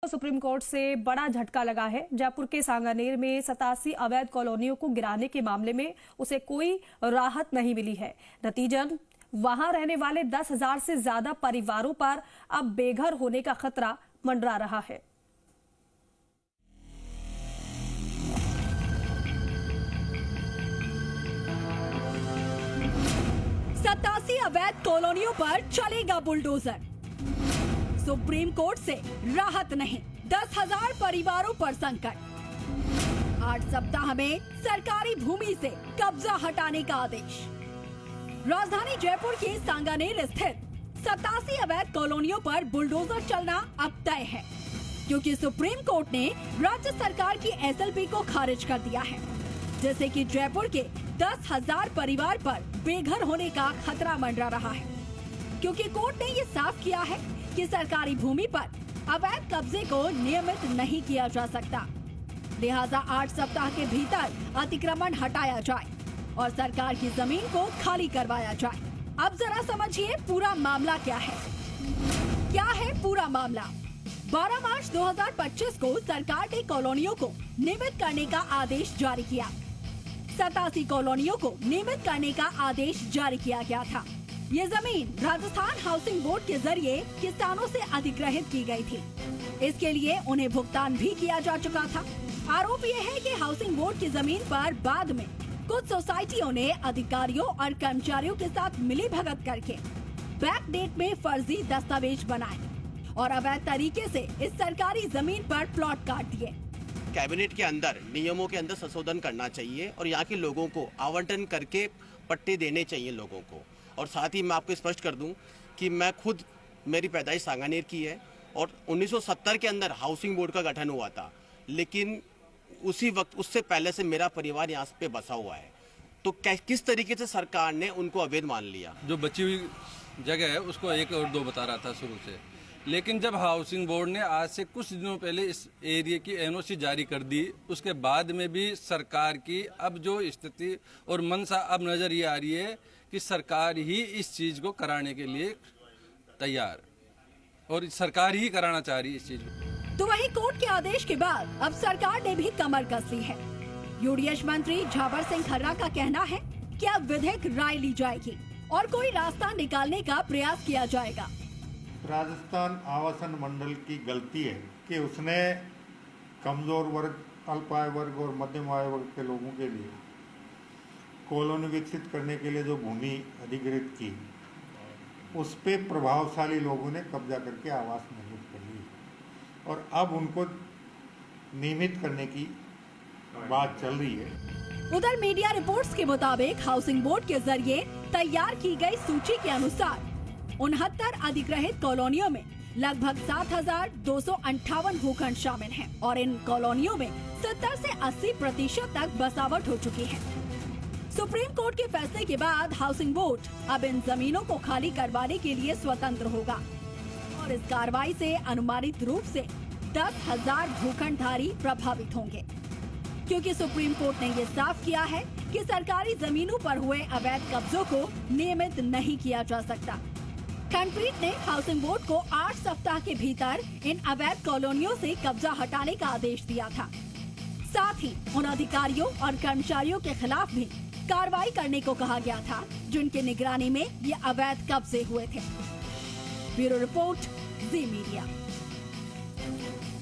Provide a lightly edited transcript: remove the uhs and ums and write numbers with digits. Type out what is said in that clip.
Supreme court से बड़ा झटका लगा है। जयपुर के सांगानेर में 87 अवैध कॉलोनियों को गिराने के मामले में उसे कोई राहत नहीं मिली है। नतीजन वहां रहने वाले 10,000 से ज्यादा परिवारों पर अब बेघर होने का खतरा मंडरा रहा है। सतासी अवैध कॉलोनियों पर चलेगा बुलडोजर। सुप्रीम कोर्ट से राहत नहीं, 10,000 परिवारों पर संकट। 8 सप्ताह में सरकारी भूमि से कब्जा हटाने का आदेश। राजधानी जयपुर के सांगानेर स्थित 87 अवैध कॉलोनियों पर बुलडोजर चलना अब तय है, क्योंकि सुप्रीम कोर्ट ने राज्य सरकार की एसएलपी को खारिज कर दिया है, जैसे कि जयपुर के 10,000 परिवार पर बेघर होने का खतरा मंडरा रहा है, क्योंकि कोर्ट ने ये साफ किया है कि सरकारी भूमि पर अवैध कब्जे को नियमित नहीं किया जा सकता। लिहाजा 8 सप्ताह के भीतर अतिक्रमण हटाया जाए और सरकार की जमीन को खाली करवाया जाए। अब जरा समझिए पूरा मामला क्या है। क्या है पूरा मामला? 12 मार्च 2025 को सरकार ने कॉलोनियों को नियमित करने का आदेश जारी किया। 87 कॉलोनियों को नियमित करने का आदेश जारी किया गया था। ये जमीन राजस्थान हाउसिंग बोर्ड के जरिए किसानों से अधिग्रहित की गई थी। इसके लिए उन्हें भुगतान भी किया जा चुका था। आरोप ये है कि हाउसिंग बोर्ड की जमीन पर बाद में कुछ सोसाइटियों ने अधिकारियों और कर्मचारियों के साथ मिलीभगत करके बैक डेट में फर्जी दस्तावेज बनाए और अवैध तरीके से इस सरकारी जमीन पर प्लॉट काट दिए। कैबिनेट के अंदर नियमों के अंदर संशोधन करना चाहिए और यहाँ के लोगों को आवंटन करके पट्टे देने चाहिए लोगों को। और साथ ही मैं आपको स्पष्ट कर दूं कि मैं खुद, मेरी पैदाइश सांगानेर की है और 1970 के अंदर हाउसिंग बोर्ड का गठन हुआ था, लेकिन उसी वक्त उससे पहले से मेरा परिवार यहाँ पे बसा हुआ है। तो किस तरीके से सरकार ने उनको अवैध मान लिया? जो बची हुई जगह है उसको 1 और 2 बता रहा था शुरू से, लेकिन जब हाउसिंग बोर्ड ने आज से कुछ दिनों पहले इस एरिया की एनओसी जारी कर दी, उसके बाद में भी सरकार की अब जो स्थिति और मंशा अब नजर ये आ रही है कि सरकार ही इस चीज को कराने के लिए तैयार और सरकार ही कराना चाह रही है इस चीज को। तो वहीं कोर्ट के आदेश के बाद अब सरकार ने भी कमर कस ली है। यूडीएच मंत्री झावर सिंह खर्रा का कहना है कि अब विधिक राय ली जाएगी और कोई रास्ता निकालने का प्रयास किया जाएगा। राजस्थान आवासन मंडल की गलती है कि उसने कमजोर वर्ग, अल्प आय वर्ग और मध्यम आय वर्ग के लोगों के लिए कॉलोनी विकसित करने के लिए जो भूमि अधिग्रहित की, उस पे प्रभावशाली लोगों ने कब्जा करके आवास निर्मित कर ली और अब उनको नियमित करने की बात चल रही है। उधर मीडिया रिपोर्ट्स के मुताबिक हाउसिंग बोर्ड के जरिए तैयार की गई सूची के अनुसार 69 अधिग्रहित कॉलोनियों में लगभग 7,258 भूखंड शामिल हैं और इन कॉलोनियों में 70 से 80% तक बसावट हो चुकी है। सुप्रीम कोर्ट के फैसले के बाद हाउसिंग बोर्ड अब इन जमीनों को खाली करवाने के लिए स्वतंत्र होगा और इस कार्रवाई से अनुमानित रूप से 10,000 भूखंडधारी प्रभावित होंगे, क्योंकि सुप्रीम कोर्ट ने ये साफ किया है कि सरकारी जमीनों पर हुए अवैध कब्जों को नियमित नहीं किया जा सकता। खंडपीठ ने हाउसिंग बोर्ड को 8 सप्ताह के भीतर इन अवैध कॉलोनियों से कब्जा हटाने का आदेश दिया था। साथ ही उन अधिकारियों और कर्मचारियों के खिलाफ भी कार्रवाई करने को कहा गया था जिनकी निगरानी में ये अवैध कब्जे हुए थे। ब्यूरो रिपोर्ट, जी मीडिया।